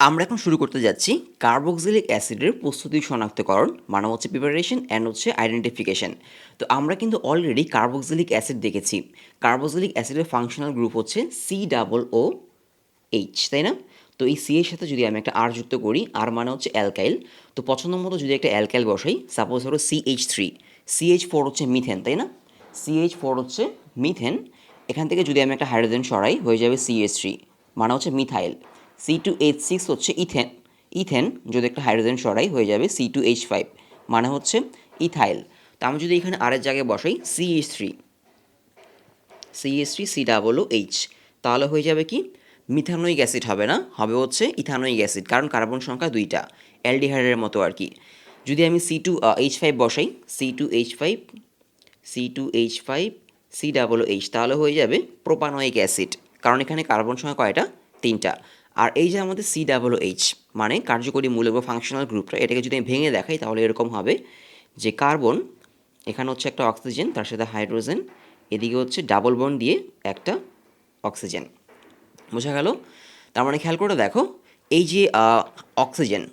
আমরা এখন শুরু করতে যাচ্ছি কার্বক্সিলিক অ্যাসিডের প্রস্তুতি শনাক্তকরণ, মানে হচ্ছে প্রিপারেশন অ্যান্ড হচ্ছে আইডেন্টিফিকেশন। তো আমরা কিন্তু অলরেডি কার্বক্সিলিক অ্যাসিড দেখেছি। কার্বক্সিলিক অ্যাসিডের ফাংশনাল গ্রুপ হচ্ছে COOH, তাই না? তো এই সি এর সাথে যদি আমি একটা আর যুক্ত করি, আর মানে হচ্ছে অ্যালকাইল, তো পছন্দ মতো যদি একটা অ্যালকাইল বসাই, সাপোজ ধরো CH3, CH4 হচ্ছে মিথেন, তাই না? CH4 হচ্ছে মিথেন। এখান থেকে যদি আমি একটা হাইড্রোজেন সরাই, হয়ে যাবে CH3, মানে হচ্ছে মিথাইল। C2H6 হচ্ছে ইথেন, ইথেন যদি একটা হাইড্রোজেন সরাই হয়ে যাবে C2H5, মানে হচ্ছে ইথাইল। তো আমি যদি এখানে আরের জায়গায় বসাই CH3, CH3COOH, তাহলে হয়ে যাবে কি মিথানোইক অ্যাসিড হবে না, হবে হচ্ছে ইথানোইক অ্যাসিড, কারণ কার্বন সংখ্যা দুইটা, অ্যালডিহাইডের মতো আর কি। যদি আমি C2H5 বসাই, C2H5, C2H5, COOH, তাহলে হয়ে যাবে প্রোপানোইক অ্যাসিড, কারণ এখানে কার্বন সংখ্যা কয়টা, তিনটা। আর এই যে আমাদের COOH মানে কার্যকরী মূলক বা ফাংশনাল গ্রুপটা, এটাকে যদি আমি ভেঙে দেখাই তাহলে এরকম হবে যে কার্বন, এখানে হচ্ছে একটা অক্সিজেন, তার সাথে হাইড্রোজেন, এদিকে হচ্ছে ডাবল বন্ড দিয়ে একটা অক্সিজেন। বোঝা গেল? তার মানে খেয়াল করে দেখো, এই যে অক্সিজেন,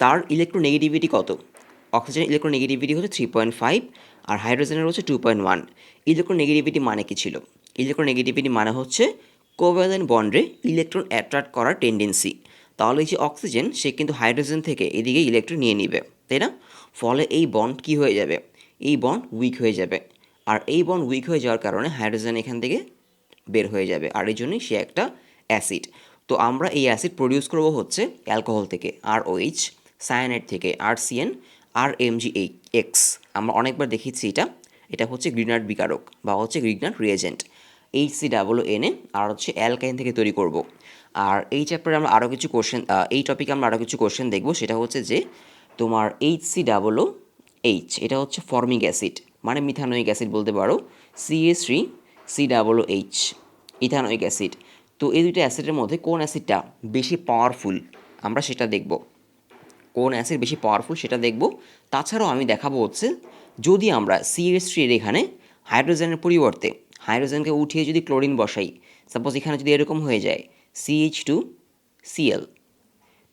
তার ইলেকট্রোনেগেটিভিটি কত? অক্সিজেনের ইলেকট্রোনেগেটিভিটি হচ্ছে 3.5, আর হাইড্রোজেনের হচ্ছে 2.1। ইলেকট্রোনেগেটিভিটি মানে কি ছিল? ইলেকট্রোনেগেটিভিটি মানে হচ্ছে কোভ্যালেন্ট বন্ডে ইলেকট্রন অ্যাট্রাক্ট করার টেন্ডেন্সি। তাহলে এই যে অক্সিজেন, সে কিন্তু হাইড্রোজেন থেকে এদিকে ইলেকট্রন নিয়ে নিবে, তাই না? ফলে এই বন্ড কি হয়ে যাবে? এই বন্ড উইক হয়ে যাবে। আর এই বন্ড উইক হয়ে যাওয়ার কারণে হাইড্রোজেন এখান থেকে বের হয়ে যাবে, আর এই জন্যই সে একটা অ্যাসিড। তো আমরা এই অ্যাসিড প্রডিউস করব হচ্ছে অ্যালকোহল থেকে, ROH, সায়ানাইড থেকে RCN, RMgX। আমরা অনেকবার দেখেছি এটা, এটা হচ্ছে গ্রিনার্ড বিকারক বা হচ্ছে গ্রিনার্ড রিয়েজেন্ট। HCOONA আর হচ্ছে অ্যালকাইন থেকে তৈরি করব। আর এই চ্যাপ্টারে আমরা আরও কিছু কোশ্চেন, এই টপিকে আমরা আরও কিছু কোশ্চেন দেখব। সেটা হচ্ছে যে তোমার HCOOH, এটা হচ্ছে ফর্মিক অ্যাসিড, মানে মিথানোইক অ্যাসিড বলতে পারো। CH3COOH, ethanoic acid. তো এই দুইটা অ্যাসিডের মধ্যে কোন অ্যাসিডটা বেশি পাওয়ারফুল, আমরা সেটা দেখব। কোন অ্যাসিড বেশি পাওয়ারফুল সেটা দেখব। তাছাড়াও আমি দেখাবো হচ্ছে, যদি আমরা CH3 এর এখানে হাইড্রোজেনের পরিবর্তে হাইড্রোজেনকে উঠিয়ে যদি ক্লোরিন বসাই, সাপোজ এখানে যদি এরকম হয়ে যায় CH2Cl,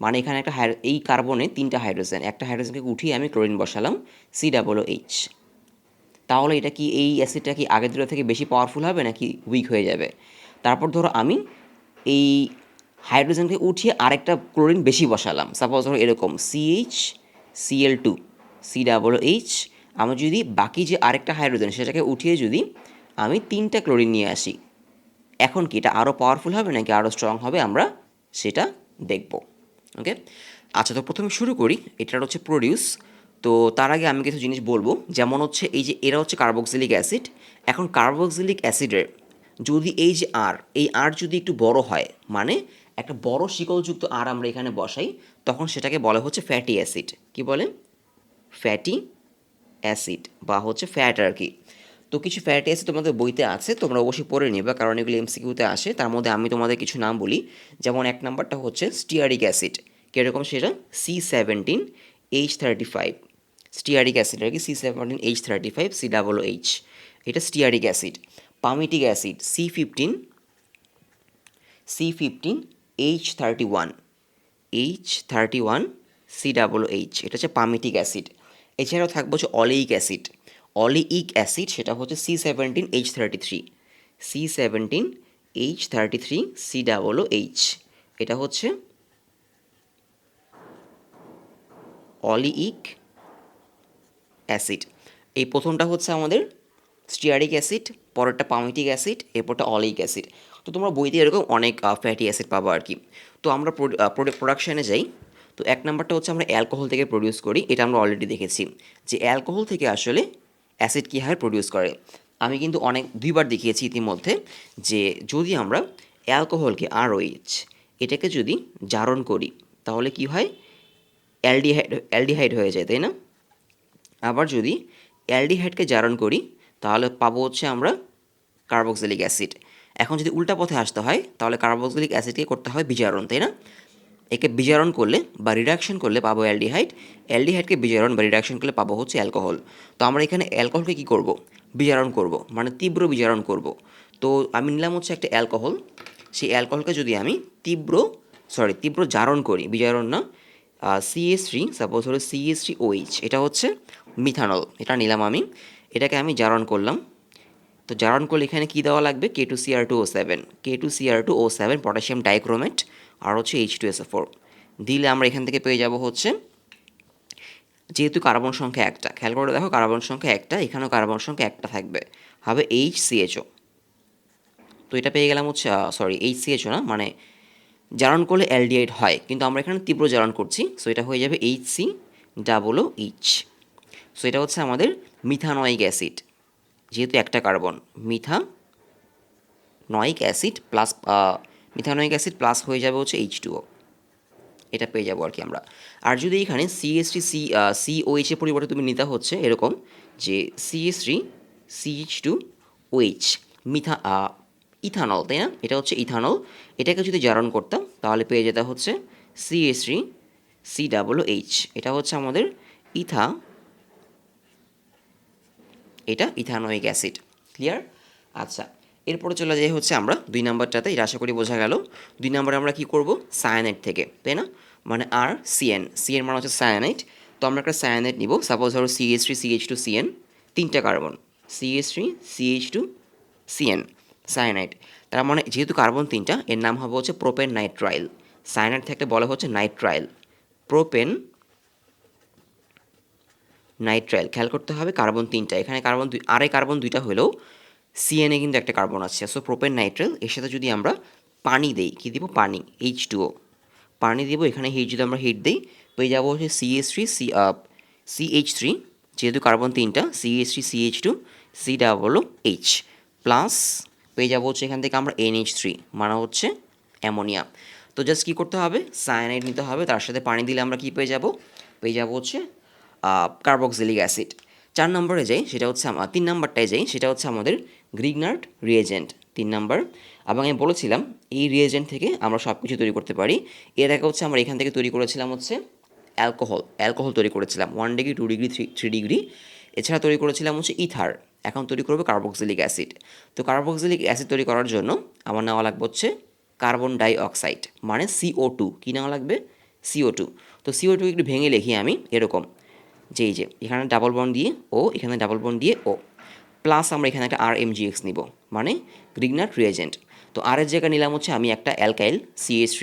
মানে এখানে একটা এই কার্বনে তিনটা হাইড্রোজেন, একটা হাইড্রোজেনকে উঠিয়ে আমি ক্লোরিন বসালাম COOH, তাহলে এটা কি, এই অ্যাসিডটা কি আগের দুটো থেকে বেশি পাওয়ারফুল হবে নাকি উইক হয়ে যাবে? তারপর ধরো আমি এই হাইড্রোজেনকে উঠিয়ে আরেকটা ক্লোরিন বেশি বসালাম, সাপোজ ধরো এরকম CHCl2, COOH। আমি যদি বাকি যে আরেকটা হাইড্রোজেন সেটাকে উঠিয়ে যদি আমি তিনটা ক্লোরিন নিয়ে আসি, এখন কি এটা আরও পাওয়ারফুল হবে নাকি আরও স্ট্রং হবে, আমরা সেটা দেখব। ওকে, আচ্ছা, তো প্রথমে শুরু করি, এটার হচ্ছে প্রডিউস। তো তার আগে আমি কিছু জিনিস বলবো, যেমন হচ্ছে এই যে এরা হচ্ছে কার্বক্সিলিক অ্যাসিড। এখন কার্বক্সিলিক অ্যাসিডের যদি এই যে আর, এই আর যদি একটু বড় হয়, মানে একটা বড় শিকলযুক্ত আর আমরা এখানে বসাই, তখন সেটাকে বলা হচ্ছে ফ্যাটি অ্যাসিড। কি বলে? ফ্যাটি অ্যাসিড বা হচ্ছে ফ্যাট আর কি। তো কিছু ফ্যাটি অ্যাসিড তোমাদের বইতে আছে, তোমরা অবশ্যই পড়ে নেবে, কারণ এগুলো এমসিকিউতে আসে। তার মধ্যে আমি তোমাদের কিছু নাম বলি, যেমন এক নাম্বারটা হচ্ছে স্টিয়ারিক অ্যাসিড। কীরকম সেটা? C17H35, স্টিয়ারিক অ্যাসিড আর কি, C17H35COOH, এটা stearic acid. Palmitic acid C15, C15H31COOH, এটা হচ্ছে পামিটিক অ্যাসিড। এছাড়াও থাকবে হচ্ছে অলেইক অ্যাসিড। অলেইক অ্যাসিড সেটা হচ্ছে C17H33, C17H33COOH, এটা হচ্ছে অলিইক অ্যাসিড। এই প্রথমটা হচ্ছে আমাদের স্টিয়ারিক অ্যাসিড, পরেরটা পামিটিক অ্যাসিড, এরপরটা অলিক অ্যাসিড। তো তোমরা বইতে এরকম অনেক ফ্যাটি অ্যাসিড পাবো আর কি। তো আমরা প্রোডাকশানে যাই। তো এক নাম্বারটা হচ্ছে আমরা অ্যালকোহল থেকে প্রডিউস করি, এটা আমরা অলরেডি দেখেছি যে অ্যালকোহল থেকে আসলে অ্যাসিড কীভাবে প্রডিউস করে। আমি কিন্তু দুইবার দেখিয়েছি ইতিমধ্যে যে যদি আমরা অ্যালকোহলকে ROH, এটাকে যদি জারণ করি তাহলে কি হয়? অ্যালডিহাইড হয়ে যায়, তাই না? আবার যদি অ্যালডিহাইডকে জারণ করি তাহলে পাবো হচ্ছে আমরা কার্বক্সিলিক অ্যাসিড। এখন যদি উল্টা পথে আসতে হয় তাহলে কার্বক্সিলিক অ্যাসিডকে করতে হয় বিজারণ, তাই না? একে বিজারণ করলে বা রিডাকশন করলে পাবো অ্যালডিহাইড, অ্যালডিহাইডকে বিজারণ বা রিডাকশন করলে পাবো হচ্ছে অ্যালকোহল। তো আমরা এখানে অ্যালকোহলকে কী করব? বিজারণ করব, মানে তীব্র বিজারণ করব। তো আমি নিলাম হচ্ছে একটা অ্যালকোহল, সেই অ্যালকোহলকে যদি আমি তীব্র সরি তীব্র জারণ করি, বিজারণ না, CH3 সাপোজ হলো CH3OH, এটা হচ্ছে মিথানল, এটা নিলাম আমি, এটাকে আমি জারণ করলাম। তো জারণ করলে এখানে কী দেওয়া লাগবে, K2Cr2O7, K2Cr2O7 পটাশিয়াম ডাইক্রোমেট আর হচ্ছে H2SO4 দিলে আমরা এখান থেকে পেয়ে যাব হচ্ছে, যেহেতু কার্বন সংখ্যা একটা, খেয়াল করে দেখো কার্বন সংখ্যা একটা, এখানেও কার্বন সংখ্যা একটা থাকবে, হবে HCHO। তো এটা পেয়ে গেলাম হচ্ছে সরি HCHO না, মানে জারণ করলে অ্যালডিহাইড হয়, কিন্তু আমরা এখানে তীব্র জারণ করছি, সো এটা হয়ে যাবে HC+OH। সো এটা হচ্ছে আমাদের মিথানয়িক অ্যাসিড, যেহেতু একটা carbon, methanoic acid plus methanoic acid plus হয়ে যাবে হচ্ছে H2O, এটা পেয়ে যাবো আর কি আমরা। আর যদি এখানে CH3COH এর পরিবর্তে তুমি নিতে হচ্ছে এরকম যে CH3CH2OH মিথা ইথানল, তাই না, এটা হচ্ছে ইথানল, এটাকে যদি জারণ করতাম তাহলে পেয়ে যেতে হচ্ছে CH3COOH, এটা হচ্ছে আমাদের এটা ইথানোয়িক অ্যাসিড। ক্লিয়ার? আচ্ছা, এরপরে চলে যাই হচ্ছে আমরা 2 নাম্বারটাতে, এটা আশা করি বোঝা গেল। 2 নাম্বারে আমরা কি করব, সায়ানাইড থেকে, তাই না, মানে CN মানে হচ্ছে সায়ানাইড। তো আমরা একটা সায়ানাইড নিব, সাপোজ ধরো CH3CH2CN, 3টা কার্বন, CH3CH2CN সায়ানাইড। তার মানে যেহেতু কার্বন 3টা, এর নাম হবে হচ্ছে প্রোপেন নাইট্রাইল। সায়ানাইড থাকলে বলা হচ্ছে নাইট্রাইল, প্রোপেন নাইট্রাইল। খেয়াল করতে হবে কার্বন 3টা, এখানে কার্বন কার্বন 2টা হলেও সিএনএ কিন্তু একটা কার্বন আছে, সো প্রোপেন নাইট্রাইল। এর সাথে যদি আমরা পানি দেই, কী দিব, পানি, H2O, পানি দিব, এখানে হিট যদি আমরা হিট দিই পেয়ে যাবো হচ্ছে CH3, যেহেতু কার্বন 3টা, CH3CH2COOH প্লাস পেয়ে যাবো হচ্ছে এখান থেকে আমরা NH3, মানে হচ্ছে অ্যামোনিয়া। তো জাস্ট কী করতে হবে, সায়ানাইড নিতে হবে, তার সাথে পানি দিলে আমরা কী পেয়ে যাবো হচ্ছে কার্বক্সিলিক অ্যাসিড। 4 নম্বরে যাই, সেটা হচ্ছে 3 নাম্বারটায় যাই, সেটা হচ্ছে আমাদের গ্রিগনার্ড রিয়েজেন্ট, 3 নাম্বার। এবং আমি বলেছিলাম এই রিয়েজেন্ট থেকে আমরা সব কিছু তৈরি করতে পারি। এর আগে হচ্ছে আমরা এখান থেকে তৈরি করেছিলাম হচ্ছে অ্যালকোহল তৈরি করেছিলাম 1 ডিগ্রি, 2 ডিগ্রি, 3 ডিগ্রি। এছাড়া তৈরি করেছিলাম হচ্ছে ইথার, এখন তৈরি করবো কার্বক্সিলিক অ্যাসিড। তো কার্বক্সিলিক অ্যাসিড তৈরি করার জন্য আমার নেওয়া লাগবে হচ্ছে কার্বন ডাই অক্সাইড, মানে CO2। কী নেওয়া লাগবে, CO2। তো CO2 একটু ভেঙে লিখি আমি এরকম, যে এখানে ডাবল বন্ড দিয়ে ও, এখানে ডাবল বন্ড দিয়ে ও, প্লাস আমরা এখানে একটা RMGX নিব, মানে গ্রিগনার্ড রিয়েজেন্ট। তো আর এর জায়গায় নিলাম হচ্ছে আমি একটা অ্যালকাইল CH3,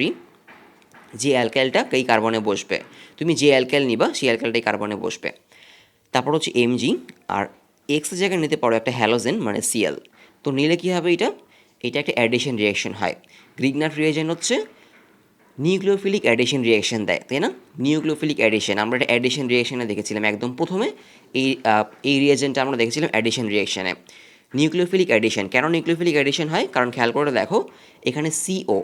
যে অ্যালকাইলটা এই কার্বনে বসবে, তুমি যে অ্যালকাইল নিবা সেই অ্যালকাইলটাই কার্বনে বসবে। তারপর হচ্ছে Mg, আর এক্স এর জায়গায় নিতে পারো একটা হ্যালোজেন, মানে Cl। তো নিলে কী হবে, এটা একটা অ্যাডিশন রিয়াকশন হয়। গ্রিগনার্ড রিয়েজেন্ট হচ্ছে নিউক্লিওফিলিক অ্যাডিশন রিয়াকশন দেয়, তাই না, নিউক্লিওফিলিক অ্যাডিশন আমরা একটা অ্যাডিশন রিয়াকশানে দেখেছিলাম একদম প্রথমে। এই রিয়েজেন্টটা আমরা দেখেছিলাম অ্যাডিশন রিয়াকশানে। নিউক্লিওফিলিক অ্যাডিশন, কেন নিউক্লিওফিলিক অ্যাডিশন হয়, কারণ খেয়াল করে দেখো এখানে CO,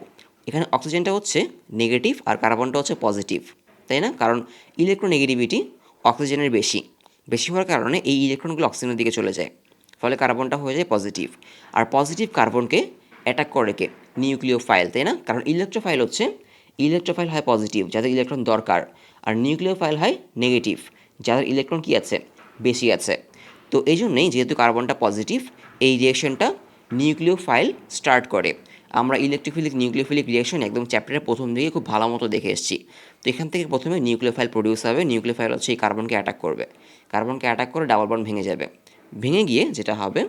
এখানে অক্সিজেনটা হচ্ছে নেগেটিভ আর কার্বনটা হচ্ছে পজিটিভ, তাই না, কারণ ইলেকট্রোনেগেটিভিটি অক্সিজেনের বেশি হওয়ার কারণে এই ইলেকট্রনগুলো অক্সিজেনের দিকে চলে যায়, ফলে কার্বনটা হয়ে যায় পজিটিভ। আর পজিটিভ কার্বনকে অ্যাটাক করে কে, নিউক্লিওফাইল, তাই না, কারণ ইলেকট্রোফাইল হয় পজিটিভ, যাদের ইলেকট্রন দরকার, আর নিউক্লিওফাইল হয় নেগেটিভ, যাদের ইলেকট্রন কী আছে, বেশি আছে। তো এই জন্যেই যেহেতু কার্বনটা পজিটিভ, এই রিয়েকশনটা নিউক্লিওফাইল স্টার্ট করে। আমরা নিউক্লিওফিলিক রিয়েকশন একদম চ্যাপ্টারের প্রথম দিকে খুব ভালো মতো দেখে এসেছি। তো এখান থেকে প্রথমে নিউক্লিওফাইল প্রডিউস হবে, নিউক্লিওফাইল হচ্ছে এই কার্বনকে অ্যাটাক করবে, কার্বনকে অ্যাটাক করে ডাবল বন্ড ভেঙে যাবে, ভেঙে গিয়ে যেটা হবে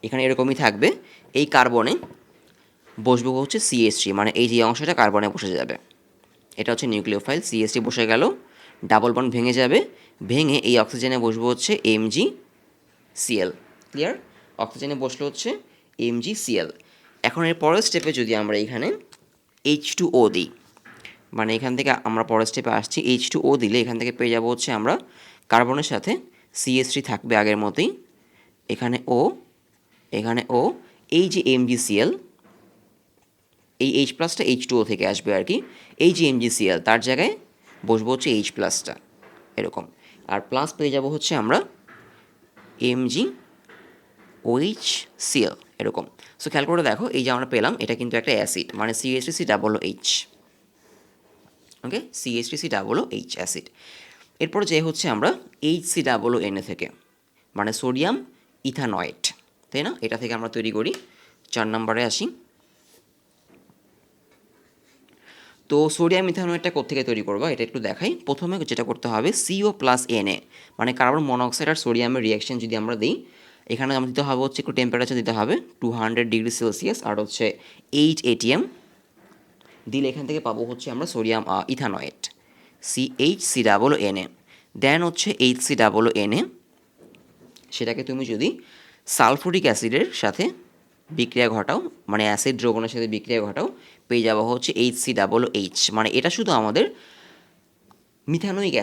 এখানে এরকমই থাকবে, এই কার্বনে বসবে হচ্ছে CH3, মানে এই যে অংশটা কার্বনে বসে যাবে, এটা হচ্ছে নিউক্লিওফাইল। CH3 বসে গেল, ডাবল বন্ড ভেঙে যাবে, ভেঙে এই অক্সিজেনে বসবে হচ্ছে MgCl। ক্লিয়ার? অক্সিজেনে বসলো হচ্ছে MgCl। এখন এর পরের স্টেপে যদি আমরা এখানে H2O দিই, মানে এখান থেকে আমরা পরের স্টেপে আসছি, H2O দিলে এখান থেকে পেয়ে যাবো হচ্ছে আমরা কার্বনের সাথে CH3 থাকবে আগের মতোই, এখানে O, এই যে MgCl, এই H প্লাসটা H2O থেকে আসবে আর কি, এই যে MgCl তার জায়গায় বসবো হচ্ছে H প্লাসটা এরকম, আর প্লাস পেয়ে যাব হচ্ছে আমরা MgOHCl এরকম। সো খেয়াল করে দেখো এই যে আমরা পেলাম, এটা কিন্তু একটা অ্যাসিড, মানে CH3COOH, ওকে, CH3COOH অ্যাসিড। এরপর যে হচ্ছে আমরা HCOONA থেকে, মানে সোডিয়াম ইথানয়েট, তাই না, এটা থেকে আমরা তৈরি করি। 4 নম্বরে আসি, তো সোডিয়াম ইথানয়েডটা কোত্থেকে তৈরি করবো এটা একটু দেখাই। প্রথমে যেটা করতে হবে CO প্লাস Na, মানে কার্বন মনোক্সাইড আর সোডিয়ামের রিয়াকশন যদি আমরা দিই, এখানে আমাদের দিতে হবে হচ্ছে একটু টেম্পারেচার দিতে হবে 200°C আর হচ্ছে ATM দিলে এখান থেকে পাবো হচ্ছে আমরা সোডিয়াম ইথানয়েড CHCOONA, দেন হচ্ছে HCOONA, সেটাকে তুমি যদি সালফুরিক অ্যাসিডের সাথে বিক্রিয়া ঘটাও, মানে অ্যাসিড দ্রবণের সাথে বিক্রিয়া ঘটাও, পেয়ে যাওয়া হচ্ছে HCOOH, মানে এটা শুধু আমাদের মিথানোয়িক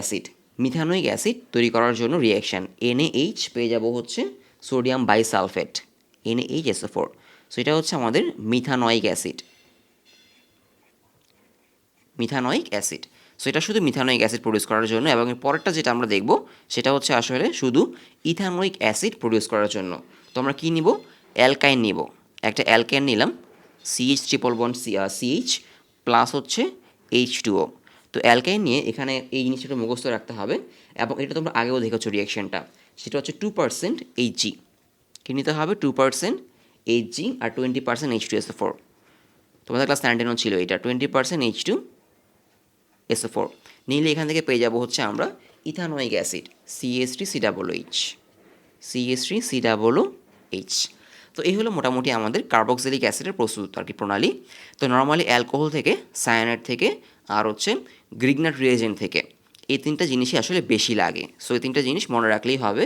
অ্যাসিড তৈরি করার জন্য রিয়াকশান। NaH পেয়ে যাব হচ্ছে সোডিয়াম বাইসালফেট NaHSO4, সো এটা হচ্ছে আমাদের মিথানোয়িক অ্যাসিড। সো এটা শুধু মিথানোয়িক অ্যাসিড প্রডিউস করার জন্য, এবং পরেরটা যেটা আমরা দেখব সেটা হচ্ছে আসলে শুধু ইথানোয়িক অ্যাসিড প্রডিউস করার জন্য। তো আমরা কী নিব? অ্যালকাইন নিব, একটা অ্যালকাইন নিলাম CH triple bond CH plus হচ্ছে H2O। তো অ্যালকাইন নিয়ে এখানে এই জিনিসটা মুখস্থ রাখতে হবে, এবং এটা তোমরা আগেও দেখেছো রিয়াকশনটা, সেটা হচ্ছে 2% Hg, কী নিতে হবে? 2% Hg আর 20% H2SO4। তোমাদের ক্লাস 19 ছিল এটা, 20% H2SO4 নিলে এখান থেকে পেয়ে যাব হচ্ছে আমরা ইথানোয়িক অ্যাসিড CH3COOH। তো এই হলো মোটামুটি আমাদের কার্বক্সিলিক অ্যাসিডের প্রস্তুত আর কি প্রণালী। তো নর্মালি অ্যালকোহল থেকে, সায়ানাইড থেকে, আর হচ্ছে গ্রিগনাট রিয়েজেন্ট থেকে, এই তিনটা জিনিসই আসলে বেশি লাগে। সো এই তিনটা জিনিস মনে রাখলেই হবে।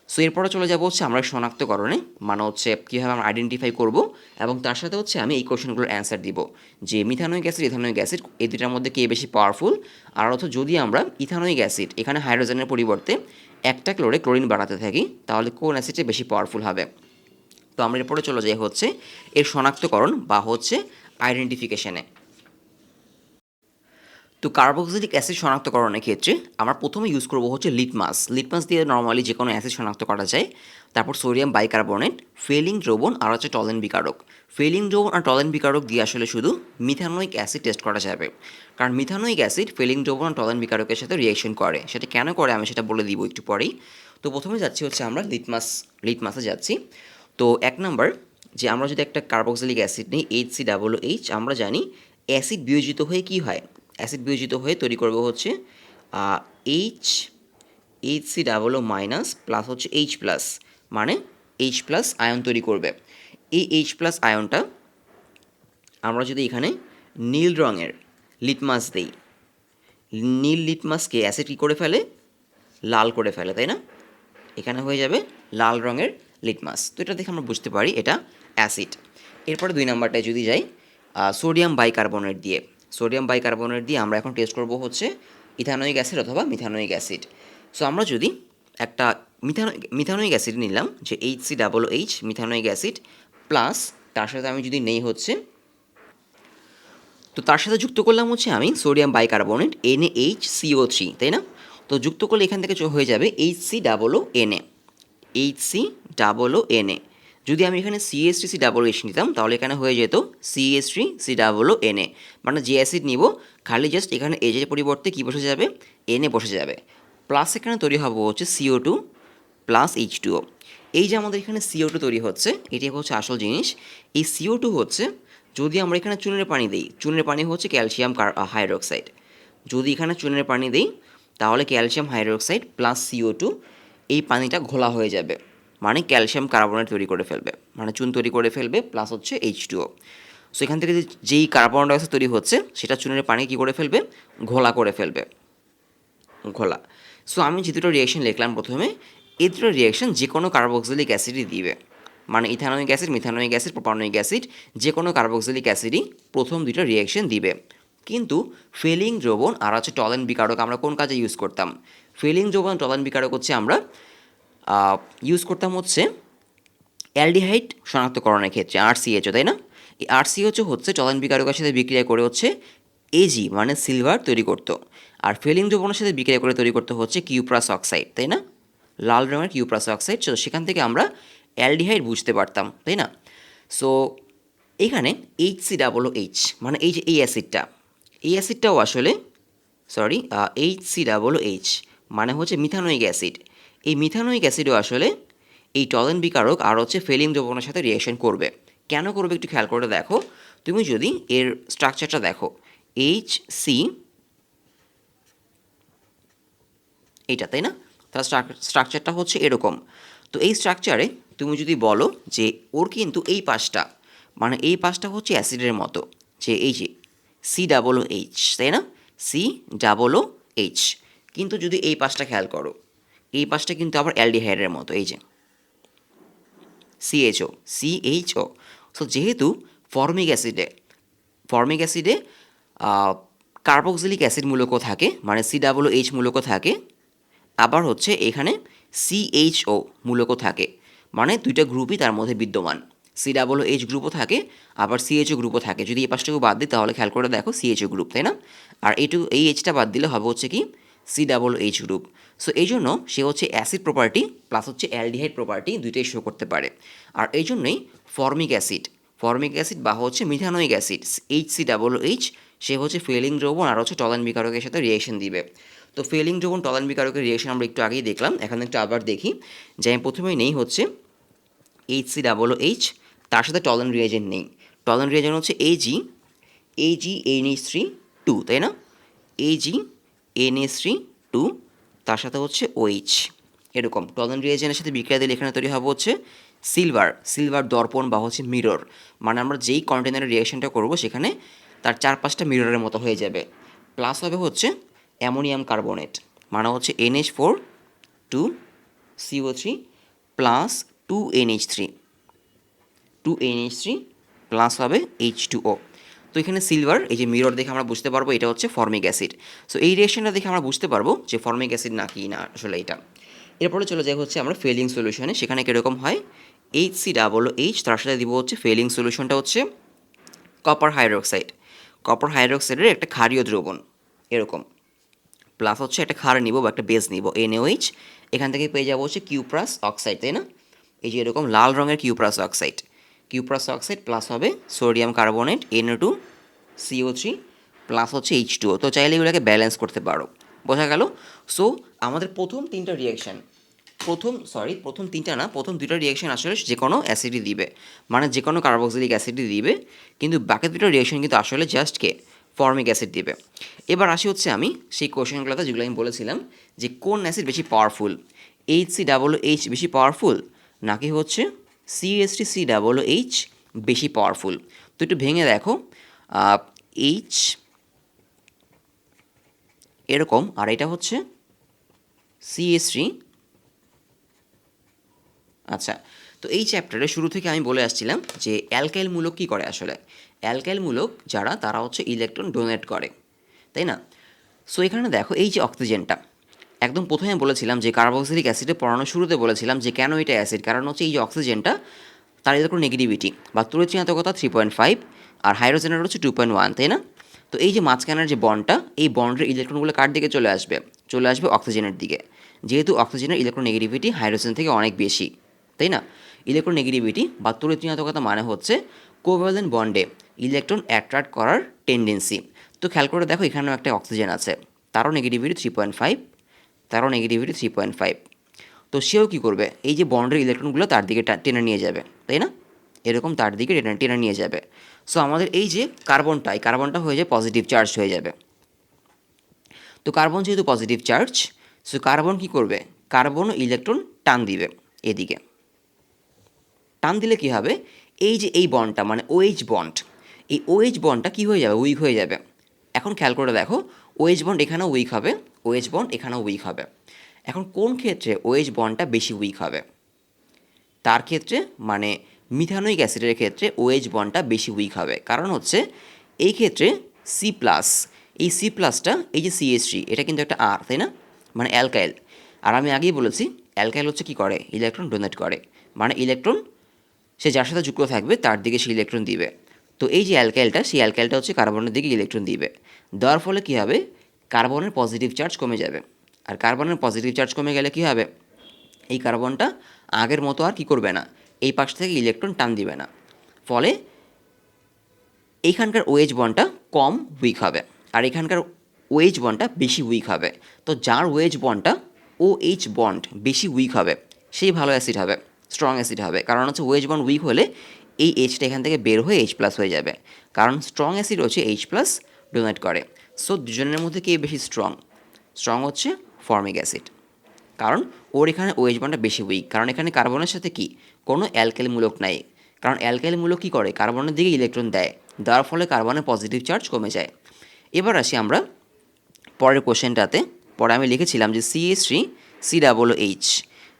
সো এরপরে চলে যাবো হচ্ছে আমরা শনাক্তকরণে, মানে হচ্ছে কীভাবে আমরা আইডেন্টিফাই করব, এবং তার সাথে হচ্ছে আমি এই কোশ্চেনগুলোর অ্যান্সার দিব যে মিথানোয়িক অ্যাসিড, ইথানোয়িক অ্যাসিড এই দুটার মধ্যে কে বেশি পাওয়ারফুল, আর অথবা যদি আমরা ইথানোয়িক অ্যাসিড এখানে হাইড্রোজেনের পরিবর্তে একটা ক্লোরিন বানাতে থাকি, তাহলে কোন অ্যাসিডটা বেশি পাওয়ারফুল হবে। তো আমরা এরপরে চলে যাই হচ্ছে এর শনাক্তকরণ বা হচ্ছে আইডেন্টিফিকেশনে। তো কার্বক্সিলিক অ্যাসিড শনাক্তকরণের ক্ষেত্রে আমরা প্রথমে ইউজ করবো হচ্ছে লিটমাস দিয়ে নর্মালি যে কোনো অ্যাসিড শনাক্ত করা যায়। তারপর সোডিয়াম বাইকার্বনেট, ফেলিং দ্রবণ আর হচ্ছে টলেন বিকারক। ফেলিং দ্রবণ আর টলেন বিকারক দিয়ে আসলে শুধু মিথানোয়িক অ্যাসিড টেস্ট করা যাবে, কারণ মিথানোয়িক অ্যাসিড ফেলিং দ্রবণ আর টলেন বিকারকের সাথে রিয়েকশন করে। সেটা কেন করে আমি সেটা বলে দিব একটু পরেই। তো প্রথমে যাচ্ছি হচ্ছে আমরা লিটমাসে যাচ্ছি। তো 1 নম্বর, যে আমরা যদি একটা কার্বক্সিলিক অ্যাসিড নিই HCOOH, আমরা জানি অ্যাসিড বিয়োজিত হয়ে কি হয়, অ্যাসিড বিয়োজিত হয়ে তৈরি করবে হচ্ছে HCOO মাইনাস প্লাস হচ্ছে H প্লাস, মানে H প্লাস আয়ন তৈরি করবে। এই H প্লাস আয়নটা আমরা যদি এখানে নীল রঙের লিটমাস দেই, নীল লিটমাসকে অ্যাসিড কী করে ফেলে? লাল করে ফেলে, তাই না? এখানে হয়ে যাবে লাল রঙের লিটমাস। তো এটা দেখে আমরা বুঝতে পারি এটা অ্যাসিড। এরপরে 2 নাম্বারটায় যদি যাই সোডিয়াম বাইকার্বনেট দিয়ে আমরা এখন টেস্ট করব হচ্ছে ইথানোয়িক অ্যাসিড অথবা মিথানোয়িক অ্যাসিড। সো আমরা যদি একটা মিথানোয়িক অ্যাসিড নিলাম, যে HCOOH মিথানোয়িক অ্যাসিড, প্লাস তার সাথে আমি যদি নেই হচ্ছে, তো তার সাথে যুক্ত করলাম হচ্ছে আমি সোডিয়াম বাইকার্বনেট NaHCO3, তাই না? তো যুক্ত করলে এখান থেকে হয়ে যাবে HCOONA। যদি আমি এখানে CH3COOH নিতাম তাহলে এখানে হয়ে যেত CH3COONA, মানে যে অ্যাসিড নিব খালি জাস্ট এখানে এজের পরিবর্তে কী বসে যাবে? Na বসে যাবে, প্লাস এখানে তৈরি হবে হচ্ছে CO2 প্লাস H2O। এই যে আমাদের এখানে CO2 তৈরি হচ্ছে, এটি হচ্ছে আসল জিনিস। এই CO2 হচ্ছে, যদি আমরা এখানে চুনের পানি দিই, চুনের পানি হচ্ছে ক্যালসিয়াম হাইড্রোক্সাইড, যদি এখানে চুনের পানি দিই তাহলে ক্যালসিয়াম হাইড্রোক্সাইড প্লাস CO2, এই পানিটা ঘোলা হয়ে যাবে, মানে ক্যালসিয়াম কার্বনেট তৈরি করে ফেলবে, মানে চুন তৈরি করে ফেলবে, প্লাস হচ্ছে H2O। সো এখান থেকে যেই কার্বন ডাইঅক্সাইড তৈরি হচ্ছে সেটা চুনের পানি কী করে ফেলবে? ঘোলা করে ফেলবে, ঘোলা। সো আমি যে দুটো রিয়াকশন লিখলাম প্রথমে, এই দুটো রিয়াকশন যে কোনো কার্বক্সিলিক অ্যাসিডই দিবে, মানে ethanoic acid, methanoic acid, propanoic acid, যে কোনো কার্বক্সিলিক অ্যাসিডই প্রথম দুটো রিয়াকশন দিবে। কিন্তু ফেলিং দ্রবণ আর হচ্ছে টলেন বিকারক আমরা কোন কাজে ইউজ করতাম? ফেলিং দ্রবণ টলেন বিকারক হচ্ছে আমরা ইউজ করতাম হচ্ছে অ্যালডিহাইড শনাক্তকরণের ক্ষেত্রে, RCHO, তাই না? এই RCHO হচ্ছে টলেন বিকারকের সাথে বিক্রিয়া করে হচ্ছে Ag মানে সিলভার তৈরি করতো, আর ফেলিং দ্রবণের সাথে বিক্রিয়া করে তৈরি করতে হচ্ছে কিউপ্রাস অক্সাইড, তাই না? লাল রঙের কিউপ্রাস অক্সাইড। তো সেখান থেকে আমরা অ্যালডিহাইড বুঝতে পারতাম, তাই না? সো এখানে HCOOH, মানে এই যে এই অ্যাসিডটাও আসলে HCOOH মানে হচ্ছে মিথানোয়িক অ্যাসিড। এই মিথানোয়িক অ্যাসিডও আসলে এই টলেন বিকারক আর হচ্ছে ফেলিং দ্রবণের সাথে রিয়েকশন করবে। কেন করবে একটু খেয়াল করে দেখো। তুমি যদি এর স্ট্রাকচারটা দেখো, এইচ সি, এইটা, তাই না? তার স্ট্রাকচারটা হচ্ছে এরকম। তো এই স্ট্রাকচারে তুমি যদি বলো যে ওর কিন্তু এই পাশটা, মানে এই পাশটা হচ্ছে অ্যাসিডের মতো, যে এই যে COOH, তাই না? COOH, কিন্তু যদি এই পাশটা খেয়াল করো, এই পাশটা কিন্তু আবার অ্যালডিহাইডের মতো, এই যে CHO। সো যেহেতু ফর্মিক অ্যাসিডে কার্বক্সিলিক অ্যাসিড মূলকও থাকে, মানে COOH মূলকও থাকে, আবার হচ্ছে এখানে CHO মূলকও থাকে, মানে দুইটা গ্রুপই তার মধ্যে বিদ্যমান। COOH গ্রুপও থাকে, আবার CHO গ্রুপও থাকে। যদি এই পাশটাকে বাদ দিই তাহলে খেয়াল করে দেখো CHO গ্রুপ, তাই না? আর এই এইচটা বাদ দিলে হবে হচ্ছে কি COOH গ্রুপ। সো এই জন্য সে হচ্ছে অ্যাসিড প্রপার্টি প্লাস হচ্ছে অ্যালডিহাইড প্রপার্টি দুইটাই শো করতে পারে। আর এই জন্যই ফর্মিক অ্যাসিড বা হচ্ছে মিথানোইক অ্যাসিড HCOOH, সে হচ্ছে ফেলিং দ্রবণ আর হচ্ছে টলান বিকারকের সাথে রিয়েকশন দিবে। তো ফেলিং দ্রবণ টলান বিকারকের রিয়েকশন আমরা একটু আগেই দেখলাম, এখন একটু আবার দেখি। যে আমি প্রথমেই নেই হচ্ছে HCOOH, তার সাথে টলান রিয়েজেন্ট নেই। টলান রিয়েজেন্ট হচ্ছে AgNH3 2, তাই না? AgNH3 2, তার সাথে হচ্ছে OH, এরকম টলান রিয়েজেন্টের সাথে বিক্রিয়া দিলে এখানে তৈরি হবে হচ্ছে সিলভার দর্পণ বা হচ্ছে মিরর, মানে আমরা যেই কন্টেনারের রিয়েকশনটা করব সেখানে তার চারপাশটা মিররের মতো হয়ে যাবে। প্লাস হবে হচ্ছে অ্যামোনিয়াম কার্বনেট, মানে হচ্ছে NH4 2CO3 plus 2NH3 plus হবে H2O। তো এখানে সিলভার, এই যে মিরর দেখে আমরা বুঝতে পারবো এটা হচ্ছে ফর্মিক অ্যাসিড। সো এই রিয়েকশনটা দেখে আমরা বুঝতে পারবো যে ফর্মিক অ্যাসিড না কি না আসলে এটা। এরপরে চলে যাই হচ্ছে আমরা ফেলিং সলিউশনে, সেখানে কীরকম হয় HCOOH, তার সাথে দিব হচ্ছে ফেলিং সলিউশনটা হচ্ছে কপার হাইড্রোক্সাইডের একটা ক্ষারীয় দ্রবণ এরকম, প্লাস হচ্ছে একটা ক্ষার নিব বা একটা বেস নিব NaOH, এখান থেকে পেয়ে যাবো হচ্ছে কিউপ্রাস অক্সাইড, তাই না? এই যে এরকম লাল রঙের কিউপ্রাস অক্সাইড প্লাস হবে সোডিয়াম কার্বনেট NO2CO3 প্লাস হচ্ছে H2O। তো চাইলে এগুলোকে ব্যালেন্স করতে পারো, বোঝা গেল? সো আমাদের প্রথম তিনটা রিয়েকশন আসলে যে কোনো অ্যাসিডই দিবে, মানে যে কোনো কার্বক্সিলিক অ্যাসিডই দিবে, কিন্তু বাকি দুটো রিয়েকশন কিন্তু আসলে জাস্ট ফর্মিক অ্যাসিড দিবে। এবার আসি হচ্ছে আমি সেই কোশ্চেনগুলোতে যেগুলো আমি বলেছিলাম যে কোন অ্যাসিড বেশি পাওয়ারফুল, HCOOH বেশি পাওয়ারফুল নাকি হচ্ছে CH3COOH বেশি পাওয়ারফুল। তো একটু ভেঙে দেখো, H এরকম আর এটা হচ্ছে CH3। আচ্ছা, তো এই চ্যাপ্টারে শুরু থেকে আমি বলে আসছিলাম যে অ্যালকাইল মূলক কী করে আসলে। অ্যালকাইল মূলক যারা, তারা হচ্ছে ইলেকট্রন ডোনেট করে, তাই না? সো এখানে দেখো এই যে অক্সিজেনটা, একদম প্রথমে বলেছিলাম যে কার্বক্সিলিক অ্যাসিডে পড়ানোর শুরুতে বলেছিলাম যে কেন এটা অ্যাসিড, কারণ হচ্ছে এই যে অক্সিজেনটা তার ইলেকট্রন নেগেটিভিটি বা তড়িৎচুম্বকতা 3.5 আর হাইড্রোজেনের হচ্ছে 2.1, তাই না? তো এই যে মাঝখানের যে বন্ডটা, এই বন্ডের ইলেকট্রনগুলো কার দিকে চলে আসবে অক্সিজেনের দিকে, যেহেতু অক্সিজেনের ইলেকট্রন নেগেটিভিটি হাইড্রোজেন থেকে অনেক বেশি, তাই না? ইলেকট্রন নেগেটিভিটি বা তড়িৎচুম্বকতা মানে হচ্ছে কোভ্যালেন্ট বন্ডে ইলেকট্রন অ্যাট্রাক্ট করার টেন্ডেন্সি। তো খেয়াল করে দেখো এখানেও একটা অক্সিজেন আছে, তারও নেগেটিভিটি 3.5। তো সেও কী করবে, এই যে বন্ডের ইলেকট্রনগুলো তার দিকে টেনে নিয়ে যাবে, তাই না? এরকম তার দিকে টেনে নিয়ে যাবে। সো আমাদের এই যে কার্বনটা হয়ে যায় পজিটিভ চার্জ হয়ে যাবে। তো কার্বন যেহেতু পজিটিভ চার্জ, সো কার্বন কী করবে, কার্বনও ইলেকট্রন টান দিবে এদিকে। টান দিলে কী হবে, এই যে এই বন্ডটা মানে OH বন্ড, এই OH বন্ডটা কী হয়ে যাবে, উইক হয়ে যাবে। এখন খেয়াল করে দেখো OH বন্ড এখানেও উইক হবে, OH বন্ড এখানেও উইক হবে। এখন কোন ক্ষেত্রে OH বন্ডটা বেশি উইক হবে, তার ক্ষেত্রে মানে মিথানোইক অ্যাসিডের ক্ষেত্রে OH বন্ডটা বেশি উইক হবে। কারণ হচ্ছে এই ক্ষেত্রে C+, এই C+টা এই যে CH3 এটা কিন্তু একটা R, তাই না? মানে অ্যালকাইল। আর আমি আগেই বলেছি অ্যালকাইল হচ্ছে কী করে, ইলেকট্রন ডোনেট করে, মানে ইলেকট্রন সে যার সাথে যুক্ত থাকবে তার দিকে সে ইলেকট্রন দিবে। তো এই যে অ্যালকাইলটা, সেই অ্যালকাইলটা হচ্ছে কার্বনের দিকে ইলেকট্রন দিবে। দেওয়ার ফলে কী হবে, কার্বনের পজিটিভ চার্জ কমে যাবে। আর কার্বনের পজিটিভ চার্জ কমে গেলে কী হবে, এই কার্বনটা আগের মতো আর কী করবে না, এই পাশ থেকে ইলেকট্রন টান দিবে না। ফলে এইখানকার OH বন্ডটা কম উইক হবে আর এখানকার OH বন্ডটা বেশি উইক হবে। তো যার OH বন্ডটা OH বন্ড বেশি উইক হবে সেই ভালো অ্যাসিড হবে, স্ট্রং অ্যাসিড হবে। কারণ হচ্ছে OH বন্ড উইক হলে এই Hটা এখান থেকে বের হয়ে H+ হয়ে যাবে, কারণ স্ট্রং অ্যাসিড হচ্ছে H+, ডোনেট করে। সো দুজনের মধ্যে কে বেশি স্ট্রং? স্ট্রং হচ্ছে ফর্মিক অ্যাসিড, কারণ ওর এখানে OH বন্ডটা বেশি উইক, কারণ এখানে কার্বনের সাথে কি কোনো অ্যালকাইল মূলক নাই, কারণ অ্যালকাইল মূলক কী করে কার্বনের দিকে ইলেকট্রন দেয়, দেওয়ার ফলে কার্বনের পজিটিভ চার্জ কমে যায়। এবার আসি আমরা পরের কোশ্চেনটাতে। পরে আমি লিখেছিলাম যে CH3COOH,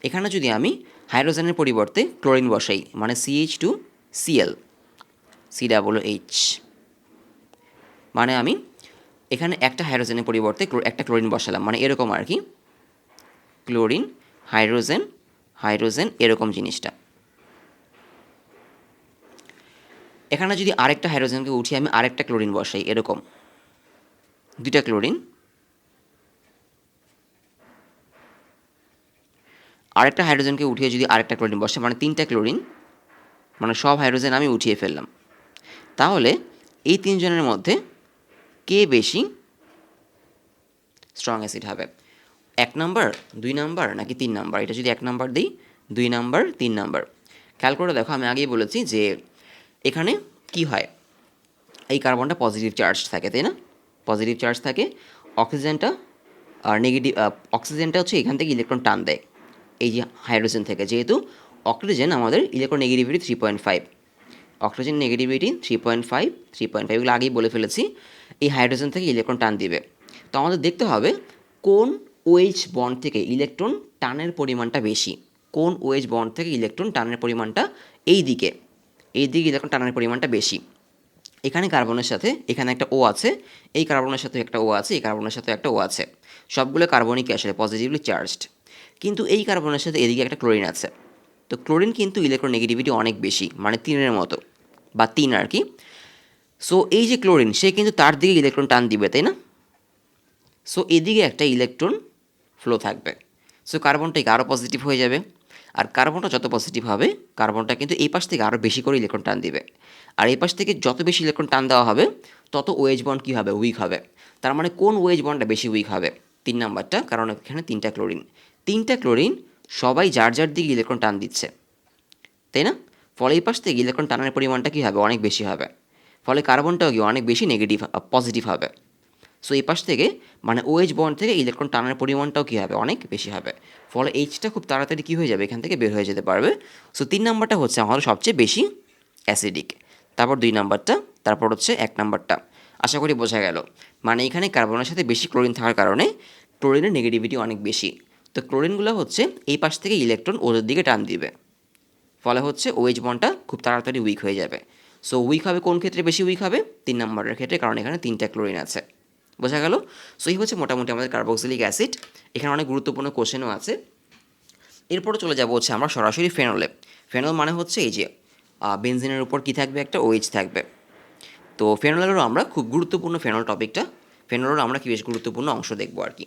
এখানে যদি আমি হাইড্রোজেনের পরিবর্তে ক্লোরিন বসাই, মানে CH2Cl COOH, মানে আমি এখানে একটা হাইড্রোজেনের পরিবর্তে একটা ক্লোরিন বসালাম, মানে এরকম আর কি, ক্লোরিন হাইড্রোজেন হাইড্রোজেন এরকম জিনিসটা। এখানে যদি আরেকটা হাইড্রোজেনকে উঠিয়ে আমি আরেকটা ক্লোরিন বসাই, এরকম দুইটা ক্লোরিন, আরেকটা হাইড্রোজেনকে উঠিয়ে যদি আরেকটা ক্লোরিন বসে, মানে তিনটা ক্লোরিন, মানে সব হাইড্রোজেন আমি উঠিয়ে ফেললাম, তাহলে এই তিনজনের মধ্যে কে বেশি স্ট্রং অ্যাসিড হবে? 1 নাম্বার, 2 নাম্বার নাকি 3 নাম্বার? এটা যদি 1 নাম্বার দিই, 2 নাম্বার, 3 নাম্বার। খেয়াল করে দেখো, আমি আগেই বলেছি যে এখানে কি হয়, এই কার্বনটা পজিটিভ চার্জ থাকে, তাই না? পজিটিভ চার্জ থাকে, অক্সিজেনটা আর নেগেটিভ, অক্সিজেনটা হচ্ছে এখান থেকে ইলেকট্রন টান দেয় এই যে হাইড্রোজেন থেকে, যেহেতু অক্সিজেন আমাদের ইলেকট্রোনেগেটিভিটি 3.5, অক্সিজেন নেগেটিভিটি 3.5 এগুলো আগেই বলে ফেলেছি, এই হাইড্রোজেন থেকে ইলেকট্রন টান দিবে। তো আমাদের দেখতে হবে কোন OH বন্ড থেকে ইলেকট্রন টানের পরিমাণটা বেশি, কোন OH বন্ড থেকে ইলেকট্রন টানের পরিমাণটা এই দিকে ইলেকট্রন টানের পরিমাণটা বেশি। এখানে কার্বনের সাথে এখানে একটা O আছে, এই কার্বনের সাথে একটা O আছে, এই কার্বনের সাথে একটা O আছে, সবগুলো কার্বনিক আসলে পজিটিভলি চার্জড, কিন্তু এই কার্বনের সাথে এদিকে একটা ক্লোরিন আছে। তো ক্লোরিন কিন্তু ইলেকট্রোনেগেটিভিটি অনেক বেশি, মানে 3-এর মতো বা 3 আর কি। সো এই যে ক্লোরিন, সে কিন্তু তার দিকে ইলেকট্রন টান দিবে, তাই না? সো এদিকে একটা ইলেকট্রন ফ্লো থাকবে, সো কার্বনটা আরও পজিটিভ হয়ে যাবে, আর কার্বনটা যত পজিটিভ হবে কার্বনটা কিন্তু এই পাশ থেকে আরও বেশি করে ইলেকট্রন টান দিবে, আর এই পাশ থেকে যত বেশি ইলেকট্রন টান দেওয়া হবে তত OH বন্ড কী হবে, উইক হবে। তার মানে কোন OH বন্ডটা বেশি উইক হবে? 3 নাম্বারটা, কারণ এখানে 3টা ক্লোরিন সবাই যার যার দিকে ইলেকট্রন টান দিচ্ছে, তাই না? ফলে এই পাশ থেকে ইলেকট্রন টানার পরিমাণটা কী হবে, অনেক বেশি হবে, ফলে কার্বনটাও কি অনেক বেশি পজিটিভ হবে। সো এই পাশ থেকে মানে OH বন্ড থেকে ইলেকট্রন টানার পরিমাণটাও কী হবে, অনেক বেশি হবে, ফলে Hটা খুব তাড়াতাড়ি কী হয়ে যাবে, এখান থেকে বের হয়ে যেতে পারবে। সো 3 নাম্বারটা হচ্ছে আমাদের সবচেয়ে বেশি অ্যাসিডিক, তারপর 2 নাম্বারটা, তারপর হচ্ছে 1 নাম্বারটা। আশা করি বোঝা গেল। মানে এখানে কার্বনের সাথে বেশি ক্লোরিন থাকার কারণে ক্লোরিনের নেগেটিভিটি অনেক বেশি, তো ক্লোরিনগুলো হচ্ছে এই পাশ থেকে ইলেকট্রন ওদের দিকে টান দিবে, ফলে হচ্ছে OH বন্ডটা খুব তাড়াতাড়ি উইক হয়ে যাবে। সো উইক হবে কোন ক্ষেত্রে বেশি উইক হবে? 3 নাম্বারের ক্ষেত্রে, কারণ এখানে 3টা ক্লোরিন আছে। বোঝা গেল? সো এই হচ্ছে মোটামুটি আমাদের কার্বক্সিলিক অ্যাসিড। এখানে অনেক গুরুত্বপূর্ণ কোশ্চেনও আছে। এরপরে চলে যাব হচ্ছে আমরা সরাসরি ফেনলে। ফেনল মানে হচ্ছে এই যে বেনজিনের উপর কী থাকবে, একটা OH থাকবে। তো ফেনলেরও আমরা খুব গুরুত্বপূর্ণ ফেনল টপিকটা, ফেনলেরও আমরা কি বেশ গুরুত্বপূর্ণ অংশ দেখবো আর কি।